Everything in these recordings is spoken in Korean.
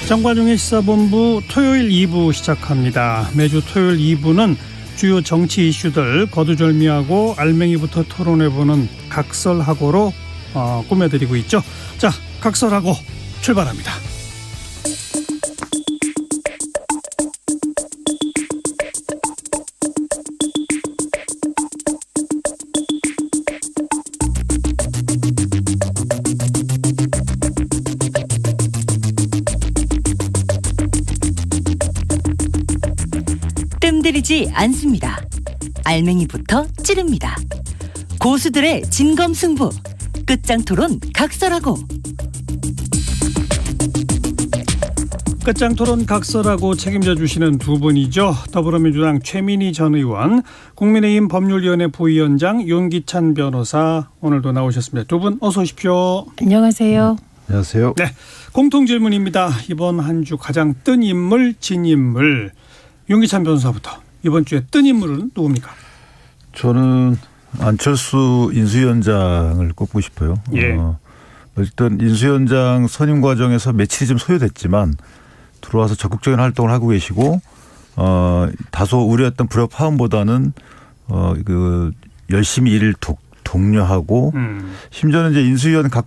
정관용의 시사본부 토요일 2부 시작합니다. 매주 토요일 2부는 주요 정치 이슈들 거두절미하고 알맹이부터 토론해보는 각설하고로 꾸며드리고 있죠. 자, 각설하고 출발합니다. 뜸들이지 않습니다. 알맹이부터 찌릅니다. 고수들의 진검승부, 끝장토론 각설하고. 끝장토론 각설하고 책임져 주시는 두 분이죠. 더불어민주당 최민희 전 의원, 국민의힘 법률위원회 부위원장 윤기찬 변호사, 오늘도 나오셨습니다. 두 분 어서 오십시오. 안녕하세요. 안녕하세요. 네, 공통 질문입니다. 이번 한 주 가장 뜬 인물, 진 인물. 윤기찬 변호사부터. 이번 주에 뜬 인물은 누굽니까? 저는 안철수 인수위원장을 꼽고 싶어요. 예. 일단 인수위원장 선임 과정에서 며칠이 좀 소요됐지만 들어와서 적극적인 활동을 하고 계시고 다소 우려했던 불협 파음보다는 열심히 일을 독려하고 심지어는 이제 인수위원 각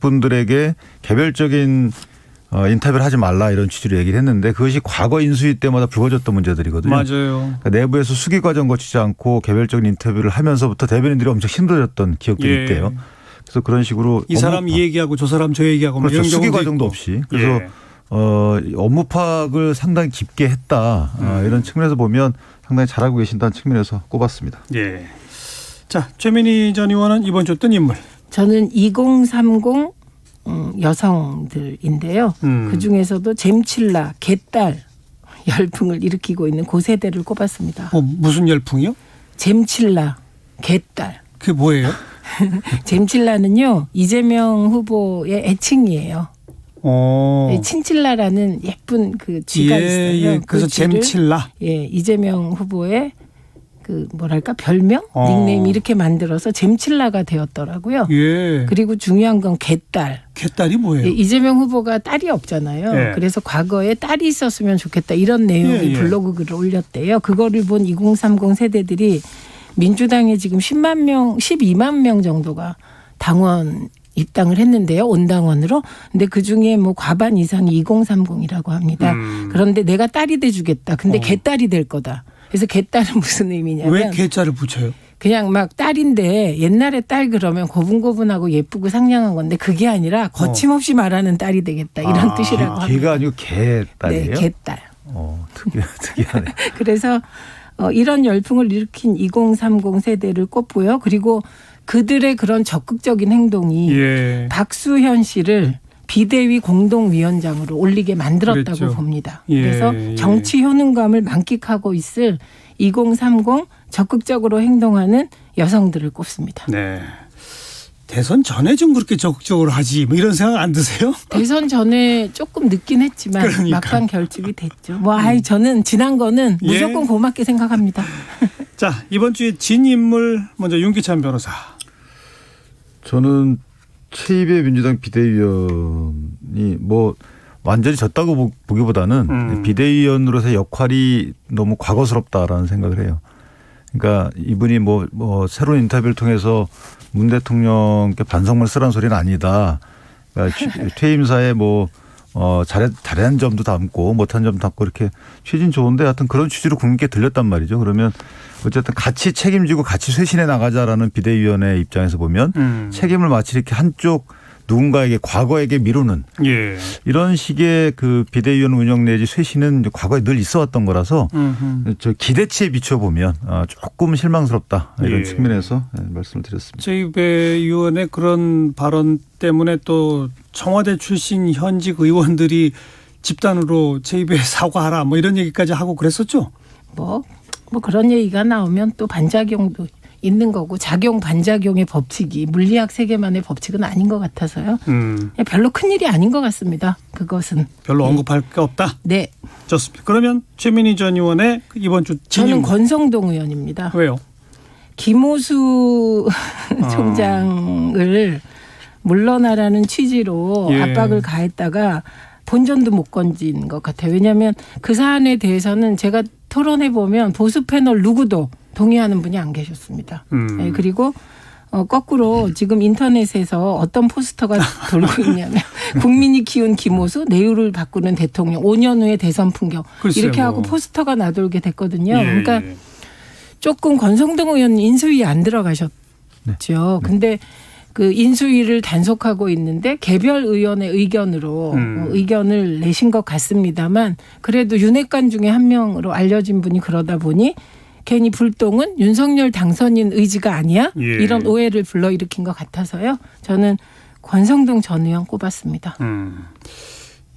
분들에게 개별적인 인터뷰를 하지 말라 이런 취지로 얘기를 했는데 그것이 과거 인수위 때마다 불거졌던 문제들이거든요. 맞아요. 그러니까 내부에서 수기 과정 거치지 않고 개별적인 인터뷰를 하면서부터 대변인들이 엄청 힘들었던 기억들이 있대요. 그래서 그런 식으로 이 사람 이 얘기하고 저 사람 저 얘기하고 그렇죠. 이런 수기 경우도 과정도 있고. 없이. 그래서 업무 파악을 상당히 깊게 했다. 이런 측면에서 보면 상당히 잘하고 계신다는 측면에서 꼽았습니다. 예. 자, 최민희 전 의원은 이번 주 뜬 인물. 저는 2030 여성들인데요. 그중에서도 잼칠라, 개딸 열풍을 일으키고 있는 그 세대를 꼽았습니다. 무슨 열풍이요? 잼칠라, 개딸. 그게 뭐예요? 잼칠라는요, 이재명 후보의 애칭이에요. 친칠라라는 예쁜 그 쥐가 있어요. 예. 그래서 잼칠라. 예, 이재명 후보의 별명? 닉네임 이렇게 만들어서 잼칠라가 되었더라고요. 예. 그리고 중요한 건 개딸. 개딸이 뭐예요? 예, 이재명 후보가 딸이 없잖아요. 예. 그래서 과거에 딸이 있었으면 좋겠다 이런 내용의 블로그 글을 올렸대요. 그거를 본 2030 세대들이 민주당에 지금 12만 명 정도가 당원 입당을 했는데요. 온당원으로. 근데 그중에 과반 이상이 2030이라고 합니다. 그런데 내가 딸이 돼주겠다. 근데 개딸이 될 거다. 그래서 개딸은 무슨 의미냐면. 왜 개자를 붙여요? 그냥 딸인데 옛날에 딸 그러면 고분고분하고 예쁘고 상냥한 건데 그게 아니라 거침없이 말하는 딸이 되겠다. 이런 뜻이라고 합니다. 개가 아니고 개딸이에요? 네, 개딸. 특이하네. 그래서 이런 열풍을 일으킨 2030 세대를 꼽고요. 그리고 그들의 그런 적극적인 행동이 박수현 씨를 비대위 공동위원장으로 올리게 만들었다고 그랬죠. 봅니다. 그래서 정치 효능감을 만끽하고 있을 2030 적극적으로 행동하는 여성들을 꼽습니다. 네. 대선 전에 좀 그렇게 적극적으로 하지 이런 생각 안 드세요? 대선 전에 조금 늦긴 했지만 그러니까. 막상 결집이 됐죠. 저는 지난 거는 무조건 고맙게 생각합니다. 자, 이번 주에 진 인물 먼저 윤기찬 변호사. 저는 최입의 민주당 비대위원이 완전히 졌다고 보기보다는 비대위원으로서의 역할이 너무 과거스럽다라는 생각을 해요. 그러니까 이분이 새로운 인터뷰를 통해서 문 대통령께 반성문을 쓰라는 소리는 아니다. 그러니까 퇴임사에 잘한 점도 담고 못한 점도 담고 이렇게 취지는 좋은데 하여튼 그런 취지로 국민께 들렸단 말이죠. 그러면 어쨌든 같이 책임지고 같이 쇄신해 나가자라는 비대위원회 입장에서 보면 책임을 마치 이렇게 한쪽 누군가에게 과거에게 미루는 이런 식의 그 비대위원 운영 내지 쇄신은 과거에 늘 있어 왔던 거라서 저 기대치에 비춰보면 조금 실망스럽다 이런 측면에서 말씀을 드렸습니다. 최입의 의원의 그런 발언 때문에 또 청와대 출신 현직 의원들이 집단으로 최입에 사과하라 이런 얘기까지 하고 그랬었죠? 그런 얘기가 나오면 또 반작용도 있는 거고 작용 반작용의 법칙이 물리학 세계만의 법칙은 아닌 것 같아서요. 별로 큰일이 아닌 것 같습니다. 그것은. 별로 언급할 게 없다? 네. 좋습니다. 그러면 최민희 전 의원의 이번 주 저는 권성동 의원입니다. 왜요? 김호수 총장을 물러나라는 취지로 압박을 가했다가 본전도 못 건진 것 같아요. 왜냐하면 그 사안에 대해서는 제가 토론해 보면 보수 패널 누구도 동의하는 분이 안 계셨습니다. 네, 그리고 거꾸로 지금 인터넷에서 어떤 포스터가 돌고 있냐면 국민이 키운 김호수 내유를 바꾸는 대통령 5년 후의 대선 풍경 이렇게 하고 포스터가 나돌게 됐거든요. 그러니까 조금 권성동 의원 인수위 안 들어가셨죠. 근데 그 인수위를 단속하고 있는데 개별 의원의 의견으로 의견을 내신 것 같습니다만 그래도 윤핵관 중에 한 명으로 알려진 분이 그러다 보니 괜히 불똥은 윤석열 당선인 의지가 아니야? 이런 오해를 불러일으킨 것 같아서요. 저는 권성동 전 의원 꼽았습니다.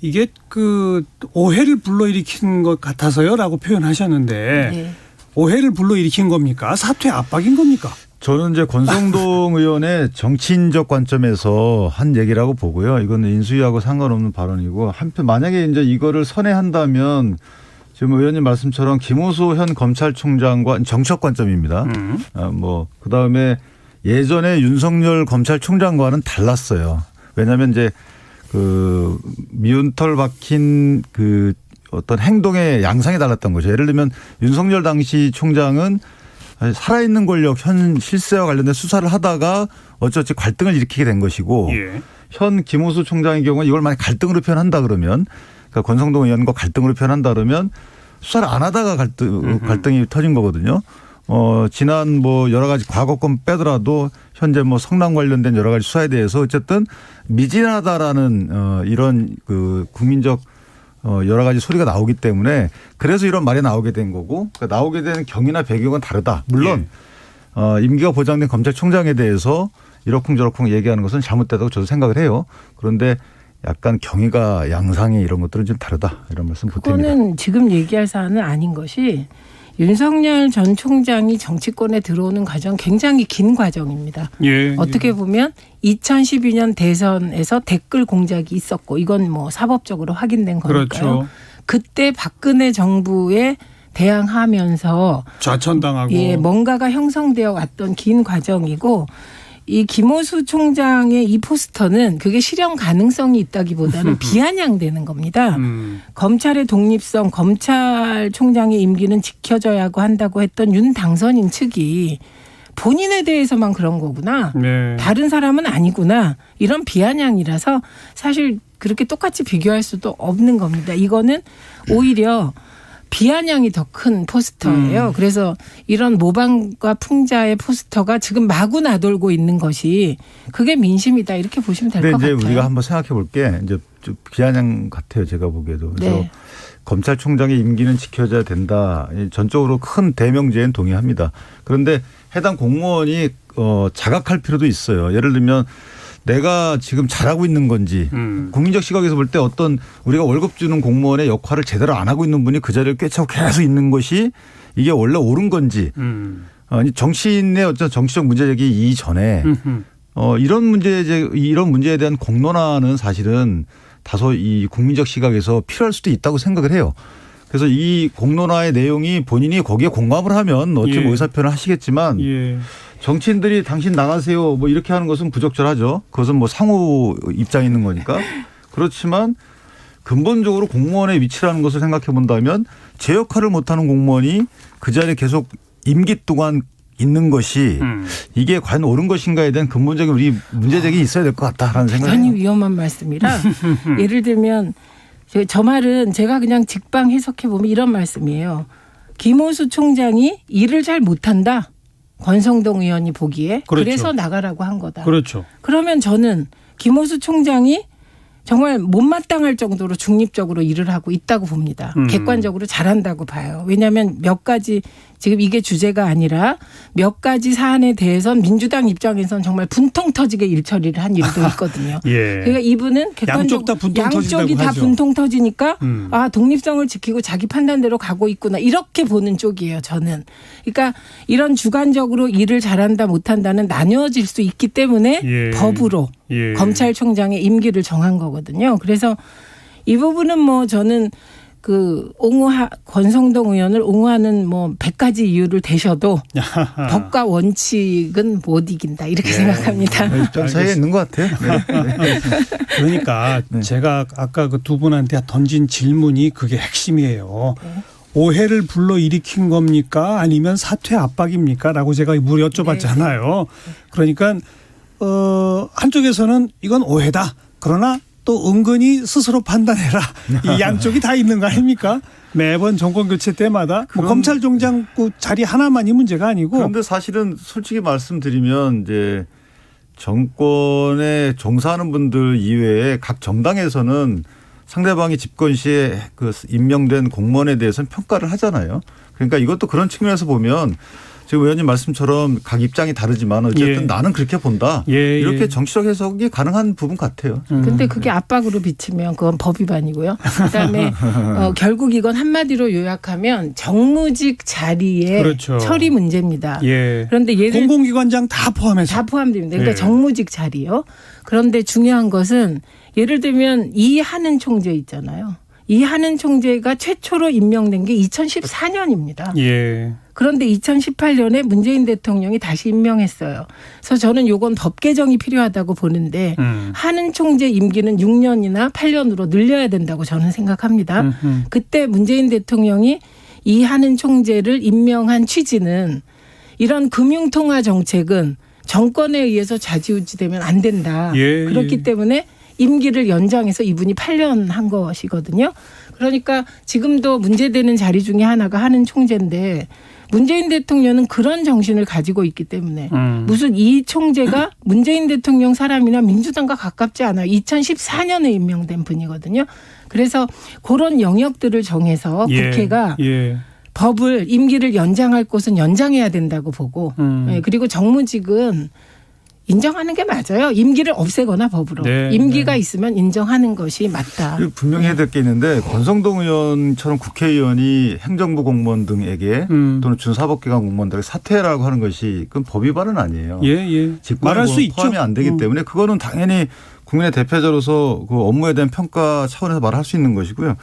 이게 그 오해를 불러일으킨 것 같아서요라고 표현하셨는데 네. 오해를 불러일으킨 겁니까? 사퇴 압박인 겁니까? 저는 이제 권성동 의원의 정치인적 관점에서 한 얘기라고 보고요. 이거는 인수위하고 상관없는 발언이고 한편 만약에 이제 이거를 선회한다면 지금 의원님 말씀처럼 김호수 현 검찰총장과 정치적 관점입니다. 뭐 그다음에 예전에 윤석열 검찰총장과는 달랐어요. 왜냐하면 이제 그 미운털 박힌 그 어떤 행동의 양상이 달랐던 거죠. 예를 들면 윤석열 당시 총장은 살아있는 권력 현 실세와 관련된 수사를 하다가 어찌어찌 갈등을 일으키게 된 것이고 현 김호수 총장의 경우는 이걸 만약 갈등으로 표현한다 그러면 그러니까 권성동 의원과 갈등으로 표현한다 그러면 수사를 안 하다가 갈등이 터진 거거든요. 지난 뭐 여러 가지 과거권 빼더라도 현재 뭐 성남 관련된 여러 가지 수사에 대해서 어쨌든 미진하다라는 이런 그 국민적 여러 가지 소리가 나오기 때문에 그래서 이런 말이 나오게 된 거고 그러니까 나오게 되는 경위나 배경은 다르다. 물론 임기가 보장된 검찰총장에 대해서 이러쿵저러쿵 얘기하는 것은 잘못됐다고 저도 생각을 해요. 그런데 약간 경위가 양상이 이런 것들은 좀 다르다. 이런 말씀 보태입니다. 그거는 지금 얘기할 사안은 아닌 것이 윤석열 전 총장이 정치권에 들어오는 과정 굉장히 긴 과정입니다. 어떻게 보면 2012년 대선에서 댓글 공작이 있었고 이건 뭐 사법적으로 확인된 거니까요. 그렇죠. 그때 박근혜 정부에 대항하면서 좌천당하고 뭔가가 형성되어 왔던 긴 과정이고 이 김호수 총장의 이 포스터는 그게 실현 가능성이 있다기보다는 비아냥되는 겁니다. 검찰의 독립성, 검찰총장의 임기는 지켜져야 한다고 했던 윤 당선인 측이 본인에 대해서만 그런 거구나. 다른 사람은 아니구나. 이런 비아냥이라서 사실 그렇게 똑같이 비교할 수도 없는 겁니다. 이거는 오히려 비아냥이 더 큰 포스터예요. 그래서 이런 모방과 풍자의 포스터가 지금 마구 나돌고 있는 것이 그게 민심이다 이렇게 보시면 될 것 같아요. 근데 이제 우리가 한번 생각해 볼 게 이제 좀 비아냥 같아요. 제가 보기에도. 그래서 검찰총장의 임기는 지켜져야 된다. 전적으로 큰 대명제엔 동의합니다. 그런데 해당 공무원이 자각할 필요도 있어요. 예를 들면 내가 지금 잘하고 있는 건지 국민적 시각에서 볼 때 어떤 우리가 월급 주는 공무원의 역할을 제대로 안 하고 있는 분이 그 자리를 꿰차고 계속 있는 것이 이게 원래 옳은 건지 정치인의 어떤 정치적 문제제기 이전에 이런 문제에 대한 공론화는 사실은 다소 이 국민적 시각에서 필요할 수도 있다고 생각을 해요. 그래서 이 공론화의 내용이 본인이 거기에 공감을 하면 어찌 뭐 의사표현을 하시겠지만 정치인들이 당신 나가세요 뭐 이렇게 하는 것은 부적절하죠. 그것은 뭐 상호 입장이 있는 거니까. 그렇지만 근본적으로 공무원의 위치라는 것을 생각해 본다면 제 역할을 못하는 공무원이 그 자리에 계속 임기 동안 있는 것이 이게 과연 옳은 것인가에 대한 근본적인 우리 문제제기 있어야 될 것 같다라는 생각이 대단히 위험한 말씀이라 예를 들면 저 말은 제가 그냥 직방 해석해 보면 이런 말씀이에요. 김호수 총장이 일을 잘 못한다. 권성동 의원이 보기에. 그렇죠. 그래서 나가라고 한 거다. 그렇죠. 그러면 저는 김호수 총장이 정말 못마땅할 정도로 중립적으로 일을 하고 있다고 봅니다. 객관적으로 잘한다고 봐요. 왜냐하면 몇 가지 지금 이게 주제가 아니라 몇 가지 사안에 대해서는 민주당 입장에서는 정말 분통 터지게 일처리를 한 일도 있거든요. 그러니까 이분은 양쪽 다 분통 양쪽이 다 하죠. 분통 터지니까 아 독립성을 지키고 자기 판단대로 가고 있구나 이렇게 보는 쪽이에요. 저는. 그러니까 이런 주관적으로 일을 잘한다 못한다는 나뉘어질 수 있기 때문에 법으로 검찰총장의 임기를 정한 거거든요. 그래서 이 부분은 뭐 저는 권성동 의원을 옹호하는 뭐 100가지 이유를 대셔도 법과 원칙은 못 이긴다 이렇게 생각합니다. 입장 차이가 있는 것 같아요. 네. 그러니까 제가 아까 그 두 분한테 던진 질문이 그게 핵심이에요. 오해를 불러일으킨 겁니까? 아니면 사퇴 압박입니까? 라고 제가 여쭤봤잖아요. 그러니까 한쪽에서는 이건 오해다. 그러나 또 은근히 스스로 판단해라. 이 양쪽이 다 있는 거 아닙니까? 매번 정권 교체 때마다 뭐 검찰총장 자리 하나만이 문제가 아니고. 그런데 사실은 솔직히 말씀드리면 이제 정권에 종사하는 분들 이외에 각 정당에서는 상대방이 집권 시에 그 임명된 공무원에 대해서는 평가를 하잖아요. 그러니까 이것도 그런 측면에서 보면 지금 의원님 말씀처럼 각 입장이 다르지만 어쨌든 나는 그렇게 본다. 이렇게 정치적 해석이 가능한 부분 같아요. 근데 그게 압박으로 비치면 그건 법 위반이고요. 그다음에 결국 이건 한마디로 요약하면 정무직 자리의 그렇죠. 처리 문제입니다. 그런데 공공기관장 다 포함해서. 다 포함됩니다. 그러니까 정무직 자리요. 그런데 중요한 것은 예를 들면 이하는 총재 있잖아요. 이하는 총재가 최초로 임명된 게 2014년입니다. 그런데 2018년에 문재인 대통령이 다시 임명했어요. 그래서 저는 이건 법 개정이 필요하다고 보는데 하는 총재 임기는 6년이나 8년으로 늘려야 된다고 저는 생각합니다. 그때 문재인 대통령이 이하는 총재를 임명한 취지는 이런 금융통화 정책은 정권에 의해서 좌지우지되면 안 된다. 그렇기 때문에 임기를 연장해서 이분이 8년 한 것이거든요. 그러니까 지금도 문제되는 자리 중에 하나가 하는 총재인데 문재인 대통령은 그런 정신을 가지고 있기 때문에 무슨 이 총재가 문재인 대통령 사람이나 민주당과 가깝지 않아요. 2014년에 임명된 분이거든요. 그래서 그런 영역들을 정해서 국회가 법을 임기를 연장할 곳은 연장해야 된다고 보고 그리고 정무직은 인정하는 게 맞아요. 임기를 없애거나 법으로. 임기가 있으면 인정하는 것이 맞다. 분명히 해야 될 게 있는데 권성동 의원처럼 국회의원이 행정부 공무원 등에게 또는 준사법기관 공무원들에게 사퇴라고 하는 것이 그건 법 위반은 아니에요. 말할 수 있죠. 포함이 안 되기 때문에 그거는 당연히 국민의 대표자로서 그 업무에 대한 평가 차원에서 말할 수 있는 것이고요.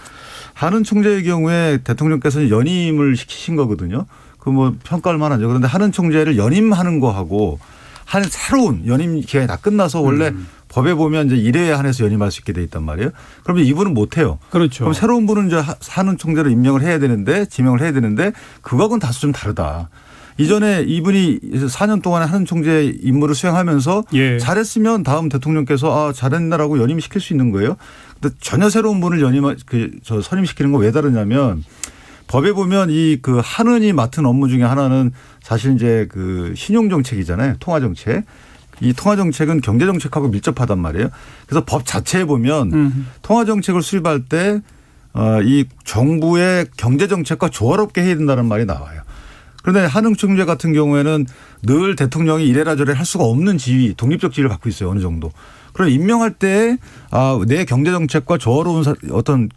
하는 총재의 경우에 대통령께서는 연임을 시키신 거거든요. 그 뭐 평가할 만하죠. 그런데 하는 총재를 연임하는 거하고 한 새로운 연임 기간이 다 끝나서 원래 법에 보면 이제 1회에 한해서 연임할 수 있게 돼 있단 말이에요. 그러면 이분은 못 해요. 그렇죠. 그럼 새로운 분은 이제 하는 총재로 임명을 해야 되는데 지명을 해야 되는데 그거하고는 다소 좀 다르다. 이전에 이분이 4년 동안에 하는 총재 임무를 수행하면서 잘했으면 다음 대통령께서 잘했나라고 연임시킬 수 있는 거예요. 근데 전혀 새로운 분을 선임시키는 거 왜 다르냐면 법에 보면 이 그 하는이 맡은 업무 중에 하나는 사실 이제 그 신용정책이잖아요. 통화정책. 이 통화정책은 경제정책하고 밀접하단 말이에요. 그래서 법 자체에 보면 통화정책을 수립할 때 이 정부의 경제정책과 조화롭게 해야 된다는 말이 나와요. 그런데 하는 총재 같은 경우에는 늘 대통령이 이래라 저래라 할 수가 없는 지위, 독립적 지위를 갖고 있어요. 어느 정도. 그럼 임명할 때 내 경제정책과 조화로운 어떤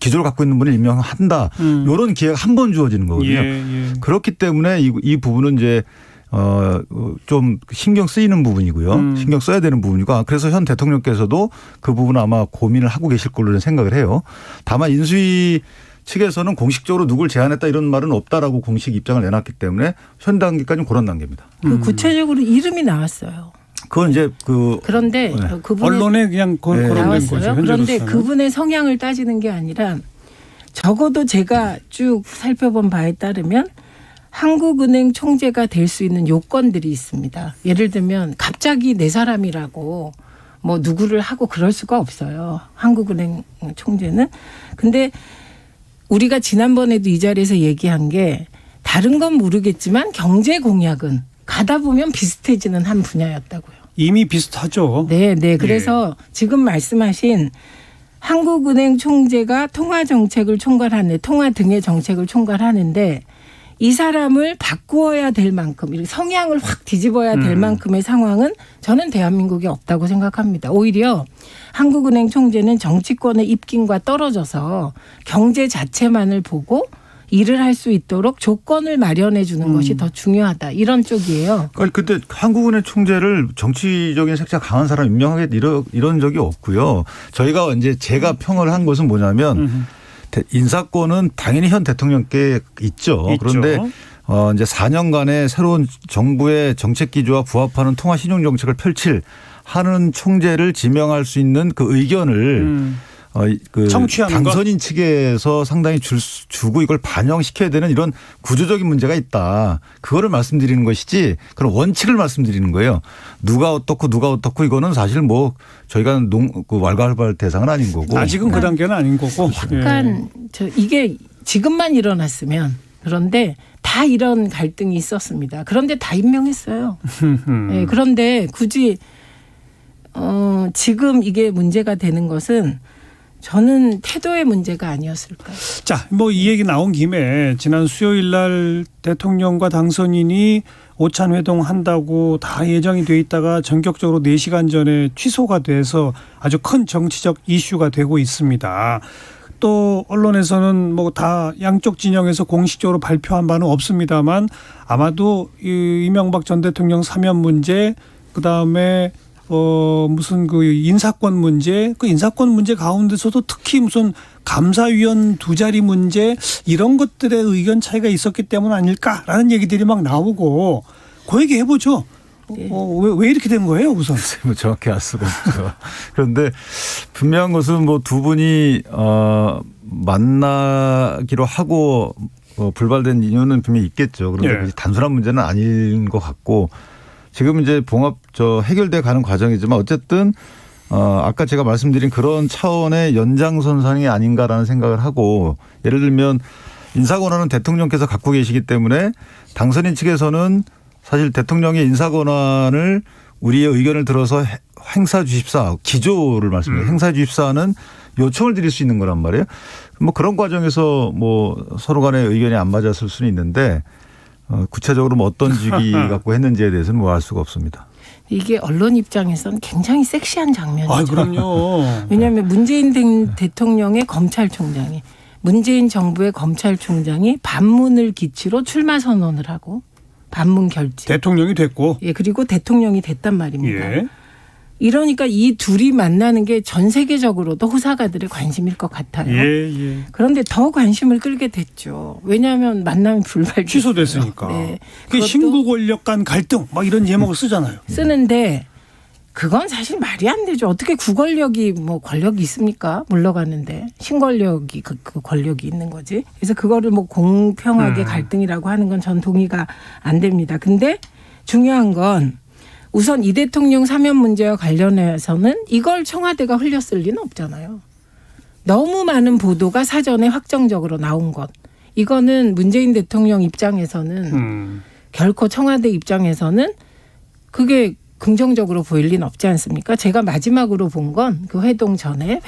기조를 갖고 있는 분을 임명한다. 이런 기회가 한 번 주어지는 거거든요. 그렇기 때문에 이 부분은 이제 좀 신경 쓰이는 부분이고요. 신경 써야 되는 부분이고 그래서 현 대통령께서도 그 부분은 아마 고민을 하고 계실 걸로 생각을 해요. 다만 인수위 측에서는 공식적으로 누굴 제안했다 이런 말은 없다라고 공식 입장을 내놨기 때문에 현 단계까지는 그런 단계입니다. 구체적으로 이름이 나왔어요. 그건 이제 그런데 그분의 언론에 그냥 거론된 거죠. 그런데 그분의 성향을 따지는 게 아니라 적어도 제가 쭉 살펴본 바에 따르면 한국은행 총재가 될 수 있는 요건들이 있습니다. 예를 들면 갑자기 내 사람이라고 뭐 누구를 하고 그럴 수가 없어요. 한국은행 총재는. 근데 우리가 지난번에도 이 자리에서 얘기한 게 다른 건 모르겠지만 경제 공약은 가다 보면 비슷해지는 한 분야였다고요. 이미 비슷하죠. 네. 그래서 지금 말씀하신 한국은행 총재가 통화 정책을 총괄하는 통화 등의 정책을 총괄하는데 이 사람을 바꾸어야 될 만큼 성향을 확 뒤집어야 될 만큼의 상황은 저는 대한민국에 없다고 생각합니다. 오히려 한국은행 총재는 정치권의 입김과 떨어져서 경제 자체만을 보고 일을 할 수 있도록 조건을 마련해 주는 것이 더 중요하다. 이런 쪽이에요. 그때 한국은행 총재를 정치적인 색채가 강한 사람 임명하게 이런 적이 없고요. 저희가 이제 제가 평을 한 것은 뭐냐면 인사권은 당연히 현 대통령께 있죠. 그런데 이제 4년간의 새로운 정부의 정책 기조와 부합하는 통화 신용 정책을 펼칠 하는 총재를 지명할 수 있는 그 의견을 청취하는 당선인 측에서 상당히 주고 이걸 반영시켜야 되는 이런 구조적인 문제가 있다. 그거를 말씀드리는 것이지 그런 원칙을 말씀드리는 거예요. 누가 어떻고 이거는 사실 뭐 저희가 왈가왈부할 대상은 아닌 거고. 아직은 그 단계는 아닌 거고. 약간 이게 지금만 일어났으면 그런데 다 이런 갈등이 있었습니다. 그런데 다 임명했어요. 네, 그런데 굳이 지금 이게 문제가 되는 것은 저는 태도의 문제가 아니었을까요? 자, 뭐 이 얘기 나온 김에 지난 수요일 날 대통령과 당선인이 오찬 회동한다고 다 예정이 돼 있다가 전격적으로 4시간 전에 취소가 돼서 아주 큰 정치적 이슈가 되고 있습니다. 또 언론에서는 뭐 다 양쪽 진영에서 공식적으로 발표한 바는 없습니다만 아마도 이명박 전 대통령 사면 문제 그다음에 무슨 그 인사권 문제, 그 인사권 문제 가운데서도 특히 무슨 감사위원 2자리 문제 이런 것들의 의견 차이가 있었기 때문 아닐까라는 얘기들이 막 나오고 그 얘기 해보죠. 왜 이렇게 된 거예요, 우선? 뭐 정확히 알 수가 없죠. 그런데 분명한 것은 뭐 두 분이 만나기로 하고 불발된 이유는 분명히 있겠죠. 그런데 단순한 문제는 아닌 것 같고. 지금 이제 해결돼 가는 과정이지만 어쨌든 아까 제가 말씀드린 그런 차원의 연장선상이 아닌가라는 생각을 하고 예를 들면 인사권한은 대통령께서 갖고 계시기 때문에 당선인 측에서는 사실 대통령의 인사권한을 우리의 의견을 들어서 행사 주십사 기조를 말씀드려요. 행사 주십사는 요청을 드릴 수 있는 거란 말이에요. 뭐 그런 과정에서 뭐 서로 간의 의견이 안 맞았을 수는 있는데 구체적으로 뭐 어떤 직위 갖고 했는지에 대해서는 뭐 알 수가 없습니다. 이게 언론 입장에서는 굉장히 섹시한 장면이죠. 그럼요. 왜냐하면 문재인 대통령의 검찰총장이 문재인 정부의 검찰총장이 반문을 기치로 출마 선언을 하고 반문 결재. 대통령이 됐고. 예, 그리고 대통령이 됐단 말입니다. 예. 이러니까 이 둘이 만나는 게 전 세계적으로도 호사가들의 관심일 것 같아요. 예. 그런데 더 관심을 끌게 됐죠. 왜냐하면 만나면 불발 취소됐으니까. 네. 그게 신구 권력 간 갈등 막 이런 제목을 쓰잖아요. 쓰는데 그건 사실 말이 안 되죠. 어떻게 구권력이 뭐 권력이 있습니까? 물러가는데 신권력이 그 권력이 있는 거지. 그래서 그거를 뭐 공평하게 갈등이라고 하는 건 전 동의가 안 됩니다. 근데 중요한 건 우선 이 대통령 사면 문제와 관련해서는 이걸 청와대가 흘렸을 리는 없잖아요. 너무 많은 보도가 사전에 확정적으로 나온 것. 이거는 문재인 대통령 입장에서는 결코 청와대 입장에서는 그게 긍정적으로 보일 리는 없지 않습니까? 제가 마지막으로 본 건 그 회동 전에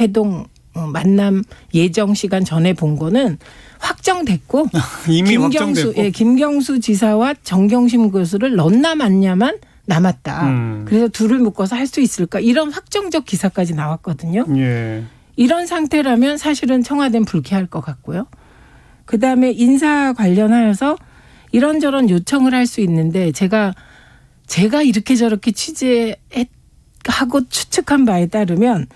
만남 예정 시간 전에 본 거는 확정됐고 이미 확정됐고. 김경수 지사와 정경심 교수를 넣나 맞냐만 남았다. 그래서 둘을 묶어서 할 수 있을까? 이런 확정적 기사까지 나왔거든요. 예. 이런 상태라면 사실은 청와대는 불쾌할 것 같고요. 그다음에 인사 관련하여서 이런저런 요청을 할 수 있는데 제가 이렇게 저렇게 취재하고 추측한 바에 따르면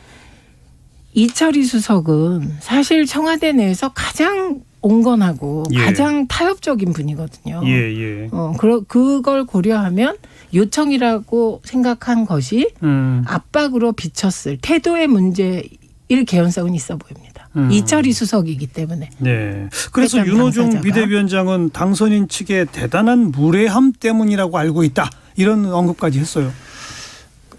이철희 수석은 사실 청와대 내에서 가장 온건하고 가장 타협적인 분이거든요. 그걸 고려하면 요청이라고 생각한 것이 압박으로 비쳤을 태도의 문제일 개연성은 있어 보입니다. 이철희 수석이기 때문에. 네. 그래서 윤호중 비대위원장은 당선인 측의 대단한 무례함 때문이라고 알고 있다. 이런 언급까지 했어요.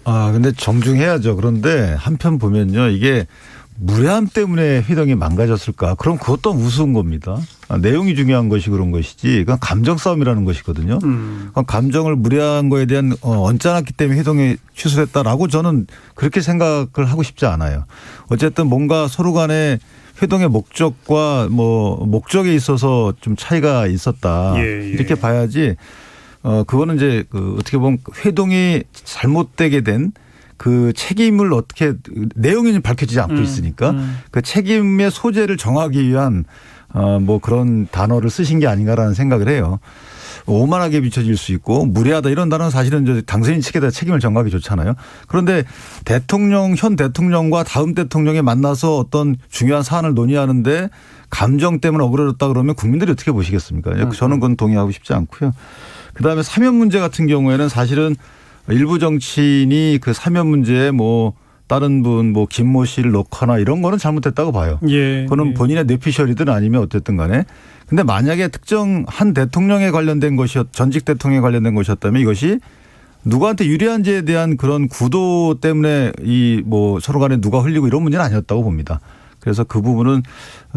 근데 정중해야죠. 그런데 한편 보면요. 이게 무례함 때문에 회동이 망가졌을까? 그럼 그것도 우스운 겁니다. 내용이 중요한 것이 그런 것이지. 그건 감정 싸움이라는 것이거든요. 감정을 무례한 거에 대한 언짢았기 때문에 회동이 취소됐다라고 저는 그렇게 생각을 하고 싶지 않아요. 어쨌든 뭔가 서로 간에 회동의 목적과 목적에 있어서 좀 차이가 있었다. 이렇게 봐야지. 그거는 이제 어떻게 보면 회동이 잘못되게 된 그 책임을 어떻게 내용이 밝혀지지 않고 있으니까 그 책임의 소재를 정하기 위한 그런 단어를 쓰신 게 아닌가라는 생각을 해요. 오만하게 비춰질 수 있고 무례하다 이런 단어는 사실은 이제 당선인 측에다 책임을 전가하기 좋잖아요. 그런데 현 대통령과 다음 대통령이 만나서 어떤 중요한 사안을 논의하는데 감정 때문에 억울해졌다 그러면 국민들이 어떻게 보시겠습니까? 저는 그건 동의하고 싶지 않고요. 그다음에 사면 문제 같은 경우에는 사실은 일부 정치인이 그 사면 문제에 뭐 다른 분 뭐 김모 씨를 넣거나 이런 거는 잘못됐다고 봐요. 예. 그거는 본인의 뇌피셜이든 아니면 어쨌든 간에. 근데 만약에 특정 한 대통령에 관련된 전직 대통령에 관련된 것이었다면 이것이 누구한테 유리한지에 대한 그런 구도 때문에 이 뭐 서로 간에 누가 흘리고 이런 문제는 아니었다고 봅니다. 그래서 그 부분은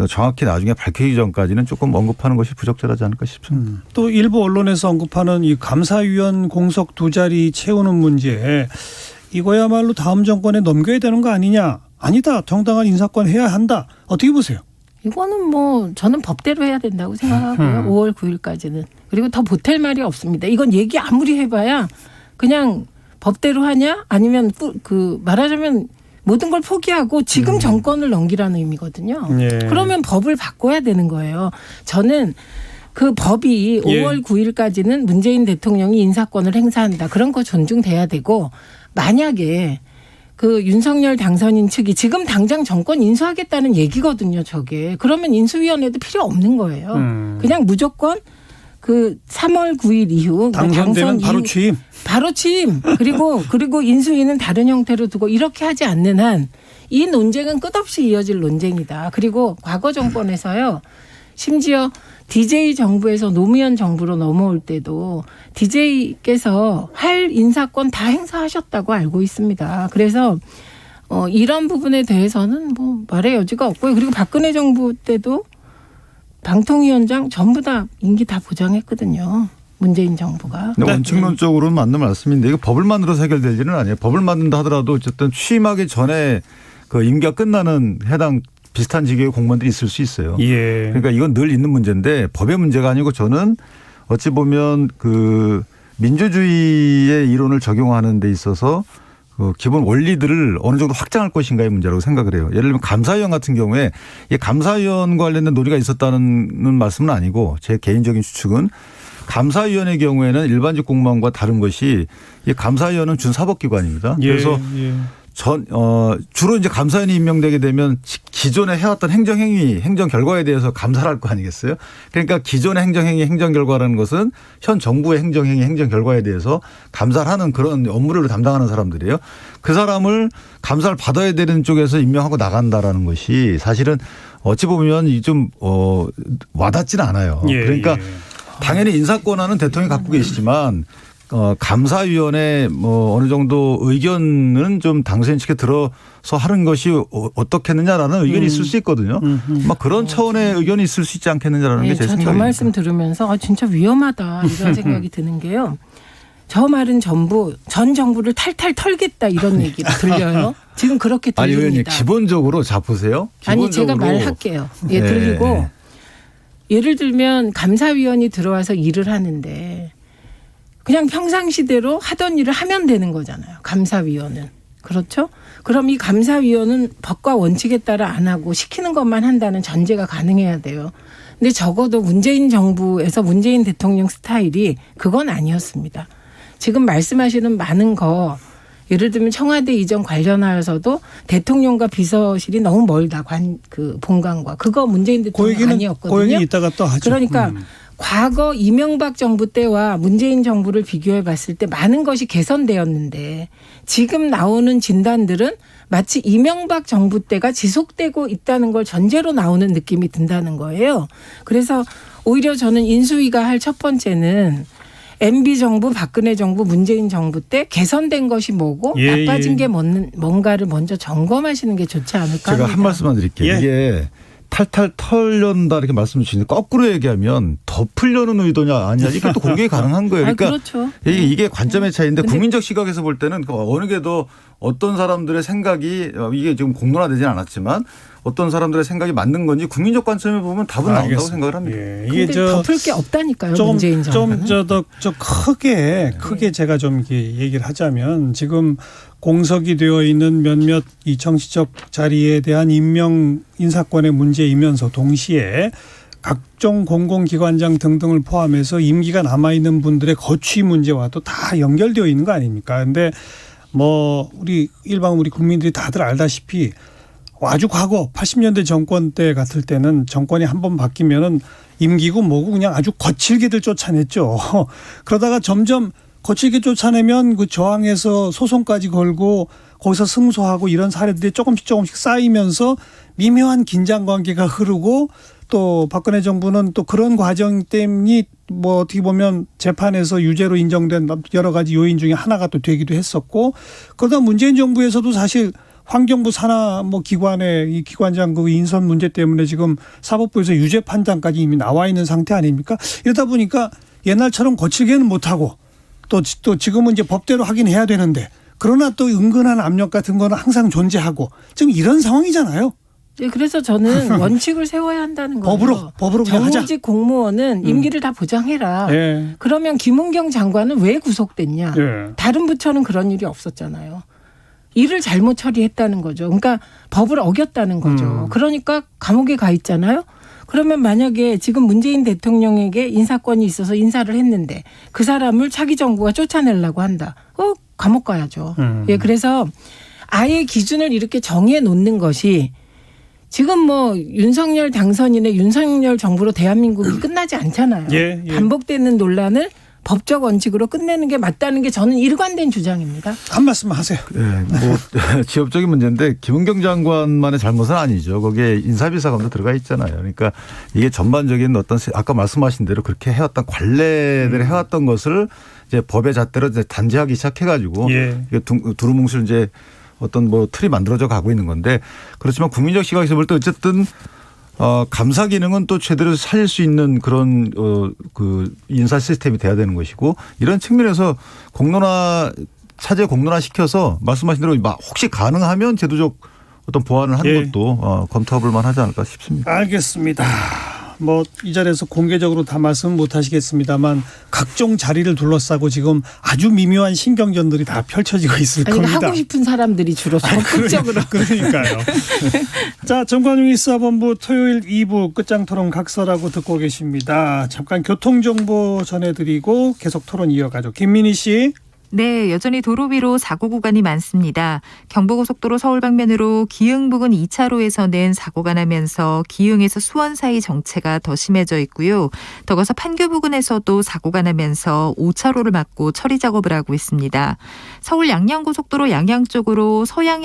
정확히 나중에 밝히기 전까지는 조금 언급하는 것이 부적절하지 않을까 싶습니다. 또 일부 언론에서 언급하는 이 감사위원 공석 2자리 채우는 문제 이거야말로 다음 정권에 넘겨야 되는 거 아니냐. 아니다. 정당한 인사권 해야 한다. 어떻게 보세요? 이거는 뭐 저는 법대로 해야 된다고 생각하고요. 5월 9일까지는. 그리고 더 보탤 말이 없습니다. 이건 얘기 아무리 해봐야 그냥 법대로 하냐 아니면 그 말하자면 모든 걸 포기하고 지금 정권을 넘기라는 의미거든요. 예. 그러면 법을 바꿔야 되는 거예요. 저는 그 법이 예. 5월 9일까지는 문재인 대통령이 인사권을 행사한다. 그런 거 존중돼야 되고 만약에 그 윤석열 당선인 측이 지금 당장 정권 인수하겠다는 얘기거든요. 저게. 그러면 인수위원회도 필요 없는 거예요. 그냥 무조건 그 3월 9일 이후 당선되면 바로 취임. 바로 취임. 그리고 인수위는 다른 형태로 두고 이렇게 하지 않는 한 이 논쟁은 끝없이 이어질 논쟁이다. 그리고 과거 정권에서요. 심지어 DJ 정부에서 노무현 정부로 넘어올 때도 DJ께서 할 인사권 다 행사하셨다고 알고 있습니다. 그래서 이런 부분에 대해서는 뭐 말의 여지가 없고요. 그리고 박근혜 정부 때도 방통위원장 전부 다 임기 다 보장했거든요. 문재인 정부가. 근데 원칙론적으로는 맞는 말씀인데 이거 법을 만들어서 해결될 일은 아니에요. 법을 만든다 하더라도 어쨌든 취임하기 전에 그 임기가 끝나는 해당 비슷한 직위의 공무원들이 있을 수 있어요. 예. 그러니까 이건 늘 있는 문제인데 법의 문제가 아니고 저는 어찌 보면 그 민주주의의 이론을 적용하는 데 있어서 그 기본 원리들을 어느 정도 확장할 것인가의 문제라고 생각을 해요. 예를 들면 감사위원 같은 경우에 이 감사위원 관련된 논의가 있었다는 말씀은 아니고 제 개인적인 추측은 감사위원의 경우에는 일반직 공무원과 다른 것이 이 감사위원은 준사법기관입니다. 예. 그래서 주로 이제 감사위원이 임명되게 되면 기존에 해왔던 행정행위, 행정 결과에 대해서 감사를 할 거 아니겠어요? 그러니까 기존의 행정행위, 행정 결과라는 것은 현 정부의 행정행위, 행정 결과에 대해서 감사를 하는 그런 업무를 담당하는 사람들이에요. 그 사람을 감사를 받아야 되는 쪽에서 임명하고 나간다라는 것이 사실은 어찌 보면 좀 와닿지는 않아요. 예. 그러니까 당연히 인사권한은 대통령이 갖고 계시지만 감사위원회 뭐 어느 정도 의견은 좀 당선인 측에 들어서 하는 것이 어떻겠느냐라는 의견이 있을 수 있거든요. 막 그런 차원의 의견이 있을 수 있지 않겠느냐라는 게 제 생각입니다. 저 말씀 들으면서 진짜 위험하다 이런 생각이 드는 게요. 저 말은 전부 전 정부를 탈탈 털겠다 이런 얘기가 들려요. 지금 그렇게 들립니다. 아니 의원님 기본적으로 자 보세요. 아니 제가 말할게요. 예, 네. 들리고 예를 들면 감사위원이 들어와서 일을 하는데 그냥 평상시대로 하던 일을 하면 되는 거잖아요. 감사위원은. 그렇죠? 그럼 이 감사위원은 법과 원칙에 따라 안 하고 시키는 것만 한다는 전제가 가능해야 돼요. 근데 적어도 문재인 정부에서 문재인 대통령 스타일이 그건 아니었습니다. 지금 말씀하시는 많은 거 예를 들면 청와대 이전 관련하여서도 대통령과 비서실이 너무 멀다. 그 본관과. 그거 문재인 대통령 아니었거든요. 그 얘기 이따가 또 하죠. 그러니까 과거 이명박 정부 때와 문재인 정부를 비교해 봤을 때 많은 것이 개선되었는데 지금 나오는 진단들은 마치 이명박 정부 때가 지속되고 있다는 걸 전제로 나오는 느낌이 든다는 거예요. 그래서 오히려 저는 인수위가 할 첫 번째는 MB 정부, 박근혜 정부, 문재인 정부 때 개선된 것이 뭐고 나빠진 게 뭔가를 먼저 점검하시는 게 좋지 않을까 합니다. 제가 한 말씀만 드릴게요. 예. 이게 탈탈 털려다 이렇게 말씀을 주시는데 거꾸로 얘기하면 덮으려는 의도냐 아니냐 이게 또 공개가 가능한 거예요. 그러니까 그렇죠. 이게 관점의 차이인데 국민적 시각에서 볼 때는 어느 게 더 어떤 사람들의 생각이 이게 지금 공론화되지는 않았지만 어떤 사람들의 생각이 맞는 건지 국민적 관점에 보면 답은 나온다고 생각을 합니다. 예. 이게 덮을 게 없다니까요. 문재인 정부는. 좀 크게 제가 좀 이렇게 얘기를 하자면 지금 공석이 되어 있는 몇몇 이 정치적 자리에 대한 임명 인사권의 문제이면서 동시에 각종 공공기관장 등등을 포함해서 임기가 남아있는 분들의 거취 문제와도 다 연결되어 있는 거 아닙니까? 근데 뭐 우리 일반 우리 국민들이 다들 알다시피 아주 과거 80년대 정권 때 같을 때는 정권이 한번 바뀌면은 임기고 뭐고 그냥 아주 거칠게들 쫓아냈죠. 그러다가 점점 거칠게 쫓아내면 그 저항해서 소송까지 걸고 거기서 승소하고 이런 사례들이 조금씩 쌓이면서 미묘한 긴장 관계가 흐르고 또 박근혜 정부는 또 그런 과정 때문에 뭐 어떻게 보면 재판에서 유죄로 인정된 여러 가지 요인 중에 하나가 또 되기도 했었고 그러다 문재인 정부에서도 사실 환경부 산하 뭐 기관의 이 기관장 그 인선 문제 때문에 지금 사법부에서 유죄 판단까지 이미 나와 있는 상태 아닙니까? 이러다 보니까 옛날처럼 거칠게는 못하고 또 지금은 이제 법대로 하긴 해야 되는데 그러나 또 은근한 압력 같은 거는 항상 존재하고 지금 이런 상황이잖아요. 네, 그래서 저는 원칙을 세워야 한다는 거예요. 법으로 그냥 하자. 정무직 공무원은 임기를 다 보장해라. 예. 그러면 김은경 장관은 왜 구속됐냐. 예. 다른 부처는 그런 일이 없었잖아요. 일을 잘못 처리했다는 거죠. 그러니까 법을 어겼다는 거죠. 그러니까 감옥에 가 있잖아요. 그러면 만약에 지금 문재인 대통령에게 인사권이 있어서 인사를 했는데 그 사람을 차기 정부가 쫓아내려고 한다. 감옥 가야죠. 예, 그래서 아예 기준을 이렇게 정해 놓는 것이 지금 뭐 윤석열 당선인의 윤석열 정부로 대한민국이 끝나지 않잖아요. 예, 예. 반복되는 논란을 법적 원칙으로 끝내는 게 맞다는 게 저는 일관된 주장입니다. 한 말씀만 하세요. 네, 뭐 지역적인 문제인데 김은경 장관만의 잘못은 아니죠. 거기에 인사비서감도 들어가 있잖아요. 그러니까 이게 전반적인 어떤 아까 말씀하신 대로 그렇게 해왔던 관례대로 해왔던 것을 이제 법의 잣대로 이제 단죄하기 시작해가지고 예. 이게 두루뭉실 이제 어떤 뭐 틀이 만들어져 가고 있는 건데 그렇지만 국민적 시각에서 볼 때 어쨌든 감사 기능은 또 제대로 살릴 수 있는 그런 그 인사 시스템이 돼야 되는 것이고 이런 측면에서 차제 공론화 시켜서 말씀하신 대로 혹시 가능하면 제도적 어떤 보완을 하는 예. 것도 검토해볼 만하지 않을까 싶습니다. 알겠습니다. 뭐 이 자리에서 공개적으로 다 말씀 못 하시겠습니다만 각종 자리를 둘러싸고 지금 아주 미묘한 신경전들이 다 펼쳐지고 있을 아니, 겁니다. 하고 싶은 사람들이 주로 적극적으로. 그러니까요. 자, 정관용 수사본부 토요일 2부 끝장토론 각서라고 듣고 계십니다. 잠깐 교통정보 전해드리고 계속 토론 이어가죠. 김민희 씨. 네, 여전히 도로 위로 사고 구간이 많습니다. 경부고속도로 서울 방면으로 기흥 부근 2차로에서는 사고가 나면서 기흥에서 수원 사이 정체가 더 심해져 있고요. 더 가서 판교 부근에서도 사고가 나면서 5차로를 막고 처리 작업을 하고 있습니다. 서울 양양고속도로 양양 쪽으로 서양양